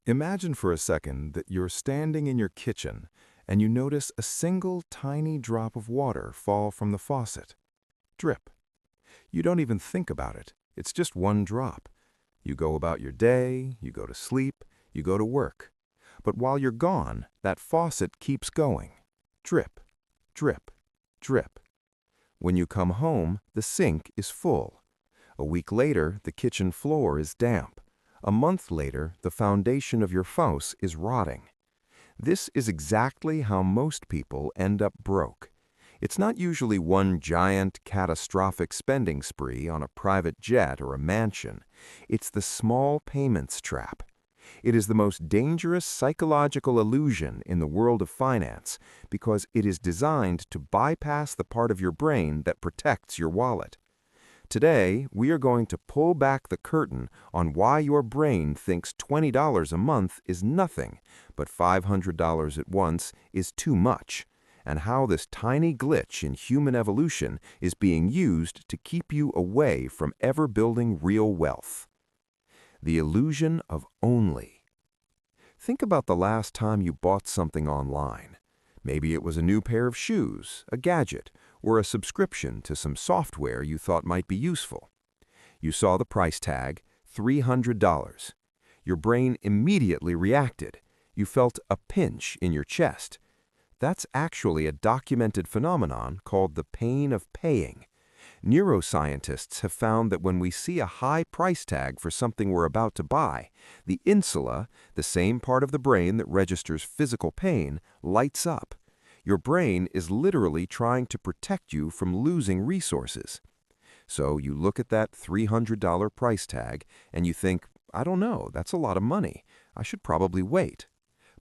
Imagine for a second that you're standing in your kitchen and you notice a single tiny drop of water fall from the faucet. Drip. You don't even think about it. It's just one drop. You go about your day, you go to sleep, you go to work. But while you're gone, that faucet keeps going. Drip, drip, drip. When you come home, the sink is full. A week later, the kitchen floor is damp. A month later, the foundation of your house is rotting. This is exactly how most people end up broke. It's not usually one giant, catastrophic spending spree on a private jet or a mansion. It's the small payments trap. It is the most dangerous psychological illusion in the world of finance because it is designed to bypass the part of your brain that protects your wallet. Today, we are going to pull back the curtain on why your brain thinks $20 a month is nothing, but $500 at once is too much, and how this tiny glitch in human evolution is being used to keep you away from ever building real wealth. The illusion of only. Think about the last time you bought something online. Maybe it was a new pair of shoes, a gadget, or a subscription to some software you thought might be useful. You saw the price tag, $300. Your brain immediately reacted. You felt a pinch in your chest. That's actually a documented phenomenon called the pain of paying. Neuroscientists have found that when we see a high price tag for something we're about to buy, the insula, the same part of the brain that registers physical pain, lights up. Your brain is literally trying to protect you from losing resources. So you look at that $300 price tag and you think, I don't know, that's a lot of money. I should probably wait.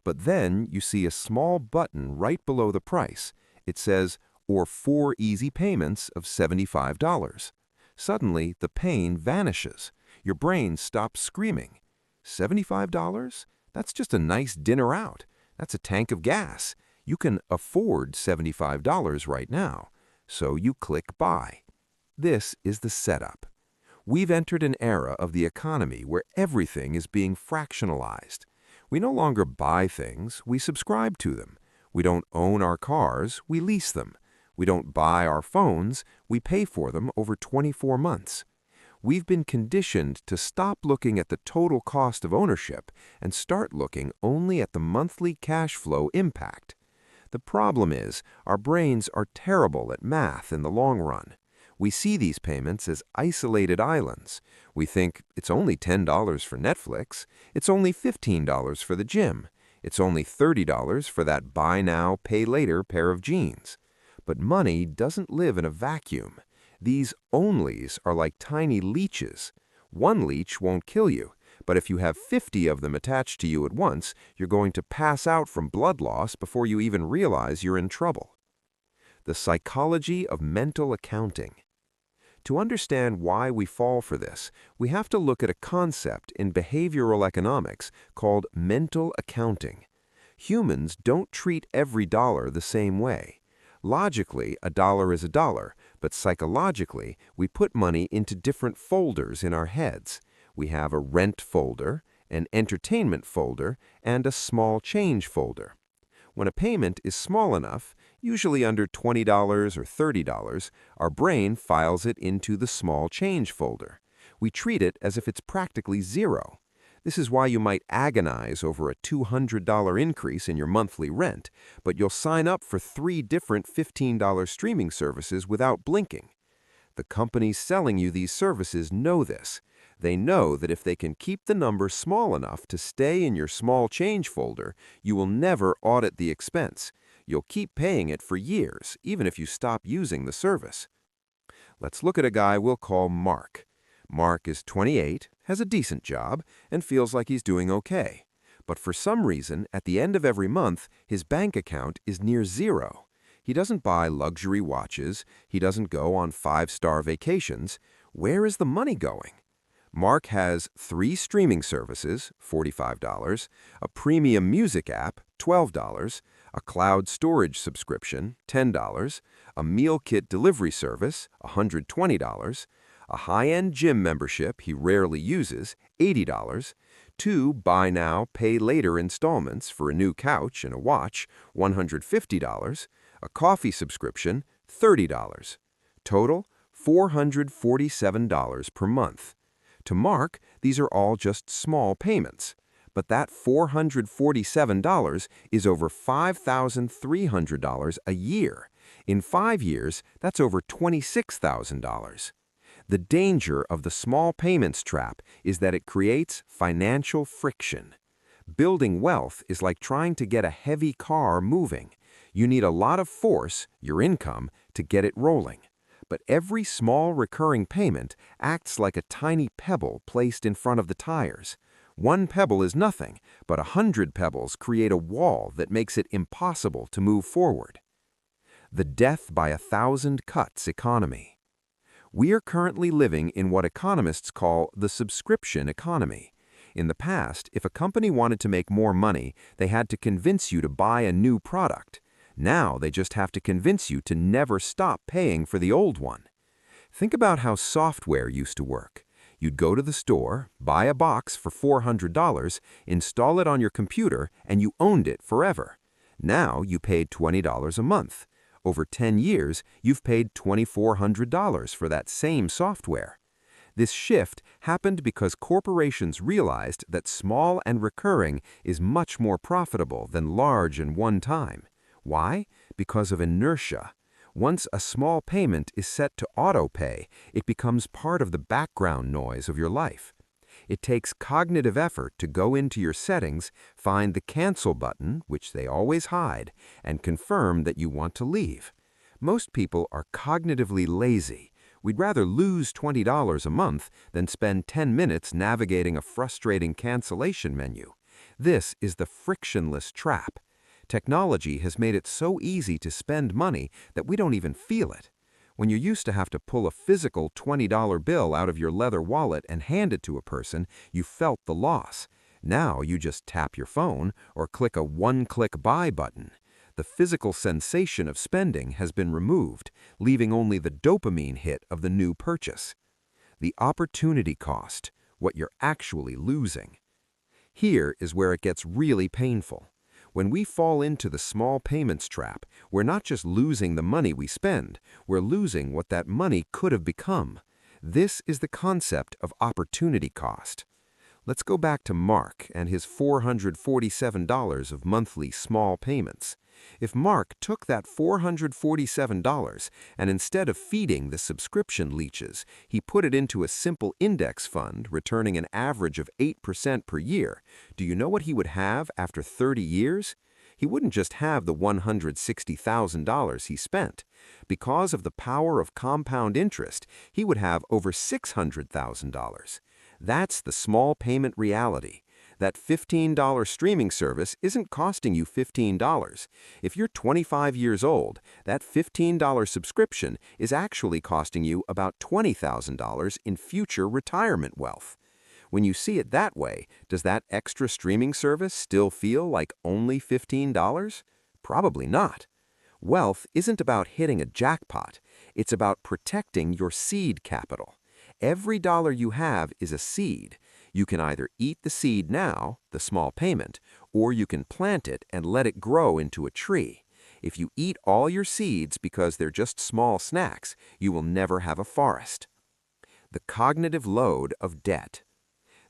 But then you see a small button right below the price. It says, or 4 easy payments of $75. Suddenly, the pain vanishes. Your brain stops screaming. $75? That's just a nice dinner out. That's a tank of gas. You can afford $75 right now. So you click buy. This is the setup. We've entered an era of the economy where everything is being fractionalized. We no longer buy things, we subscribe to them. We don't own our cars, we lease them. We don't buy our phones, we pay for them over 24 months. We've been conditioned to stop looking at the total cost of ownership and start looking only at the monthly cash flow impact. The problem is, our brains are terrible at math in the long run. We see these payments as isolated islands. We think it's only $10 for Netflix, it's only $15 for the gym, it's only $30 for that buy now, pay later pair of jeans. But money doesn't live in a vacuum. These onlys are like tiny leeches. One leech won't kill you, but if you have 50 of them attached to you at once, you're going to pass out from blood loss before you even realize you're in trouble. The psychology of mental accounting. To understand why we fall for this, we have to look at a concept in behavioral economics called mental accounting. Humans don't treat every dollar the same way. Logically, a dollar is a dollar, but psychologically, we put money into different folders in our heads. We have a rent folder, an entertainment folder, and a small change folder. When a payment is small enough, usually under $20 or $30, our brain files it into the small change folder. We treat it as if it's practically zero. This is why you might agonize over a $200 increase in your monthly rent, but you'll sign up for 3 different $15 streaming services without blinking. The companies selling you these services know this. They know that if they can keep the number small enough to stay in your small change folder, you will never audit the expense. You'll keep paying it for years, even if you stop using the service. Let's look at a guy we'll call Mark. Mark is 28, has a decent job, and feels like he's doing okay. But for some reason, at the end of every month, his bank account is near zero. He doesn't buy luxury watches. He doesn't go on 5-star vacations. Where is the money going? Mark has 3 streaming services, $45, a premium music app, $12, a cloud storage subscription, $10, a meal kit delivery service, $120, a high-end gym membership he rarely uses, $80, 2 buy now, pay later installments for a new couch and a watch, $150, a coffee subscription, $30. Total, $447 per month. To Mark, these are all just small payments. But that $447 is over $5,300 a year. In 5 years, that's over $26,000. The danger of the small payments trap is that it creates financial friction. Building wealth is like trying to get a heavy car moving. You need a lot of force, your income, to get it rolling. But every small recurring payment acts like a tiny pebble placed in front of the tires. One pebble is nothing, but 100 pebbles create a wall that makes it impossible to move forward. The death by 1,000 cuts economy. We are currently living in what economists call the subscription economy. In the past, if a company wanted to make more money, they had to convince you to buy a new product. Now they just have to convince you to never stop paying for the old one. Think about how software used to work. You'd go to the store, buy a box for $400, install it on your computer, and you owned it forever. Now you paid $20 a month. Over 10 years, you've paid $2,400 for that same software. This shift happened because corporations realized that small and recurring is much more profitable than large and one-time. Why? Because of inertia. Once a small payment is set to auto-pay, it becomes part of the background noise of your life. It takes cognitive effort to go into your settings, find the cancel button, which they always hide, and confirm that you want to leave. Most people are cognitively lazy. We'd rather lose $20 a month than spend 10 minutes navigating a frustrating cancellation menu. This is the frictionless trap. Technology has made it so easy to spend money that we don't even feel it. When you used to have to pull a physical $20 bill out of your leather wallet and hand it to a person, you felt the loss. Now you just tap your phone or click a one-click buy button. The physical sensation of spending has been removed, leaving only the dopamine hit of the new purchase. The opportunity cost, what you're actually losing. Here is where it gets really painful. When we fall into the small payments trap, we're not just losing the money we spend, we're losing what that money could have become. This is the concept of opportunity cost. Let's go back to Mark and his $447 of monthly small payments. If Mark took that $447 and instead of feeding the subscription leeches, he put it into a simple index fund returning an average of 8% per year, do you know what he would have after 30 years? He wouldn't just have the $160,000 he spent. Because of the power of compound interest, he would have over $600,000. That's the small payment reality. That $15 streaming service isn't costing you $15. If you're 25 years old, that $15 subscription is actually costing you about $20,000 in future retirement wealth. When you see it that way, does that extra streaming service still feel like only $15? Probably not. Wealth isn't about hitting a jackpot. It's about protecting your seed capital. Every dollar you have is a seed. You can either eat the seed now, the small payment, or you can plant it and let it grow into a tree. If you eat all your seeds because they're just small snacks, you will never have a forest. The cognitive load of debt.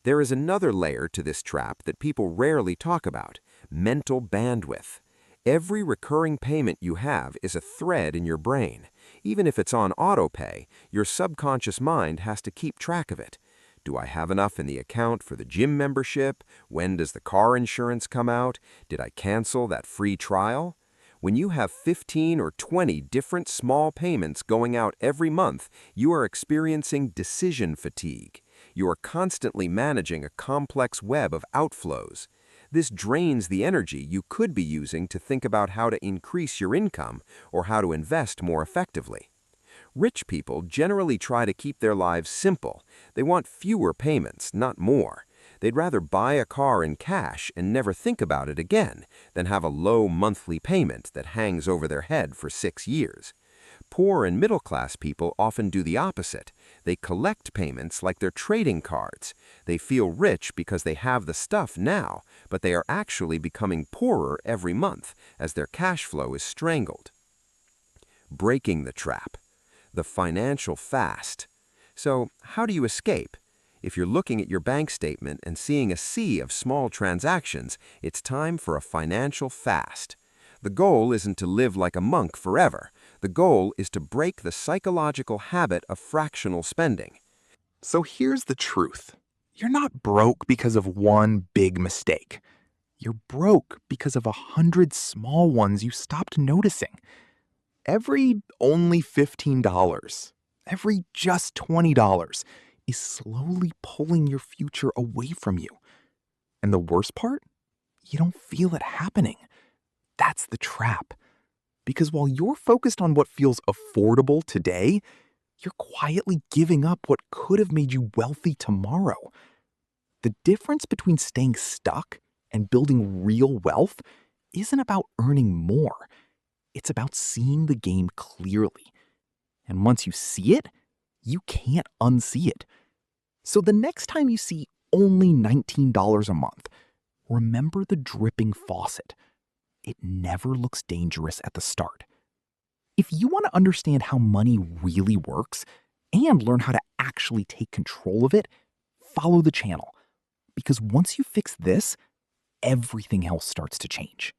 There is another layer to this trap that people rarely talk about: mental bandwidth. Every recurring payment you have is a thread in your brain. Even if it's on auto-pay, your subconscious mind has to keep track of it. Do I have enough in the account for the gym membership? When does the car insurance come out? Did I cancel that free trial? When you have 15 or 20 different small payments going out every month, you are experiencing decision fatigue. You are constantly managing a complex web of outflows. This drains the energy you could be using to think about how to increase your income or how to invest more effectively. Rich people generally try to keep their lives simple. They want fewer payments, not more. They'd rather buy a car in cash and never think about it again than have a low monthly payment that hangs over their head for 6 years. Poor and middle-class people often do the opposite. They collect payments like they're trading cards. They feel rich because they have the stuff now, but they are actually becoming poorer every month as their cash flow is strangled. Breaking the trap. The financial fast. So, how do you escape? If you're looking at your bank statement and seeing a sea of small transactions, it's time for a financial fast. The goal isn't to live like a monk forever. The goal is to break the psychological habit of fractional spending. So here's the truth. You're not broke because of one big mistake. You're broke because of 100 small ones you stopped noticing. Every only $15, every just $20 is slowly pulling your future away from you. And the worst part? You don't feel it happening. That's the trap. Because while you're focused on what feels affordable today, you're quietly giving up what could have made you wealthy tomorrow. The difference between staying stuck and building real wealth isn't about earning more. It's about seeing the game clearly. And once you see it, you can't unsee it. So the next time you see only $19 a month, remember the dripping faucet. It never looks dangerous at the start. If you want to understand how money really works and learn how to actually take control of it, follow the channel. Because once you fix this, everything else starts to change.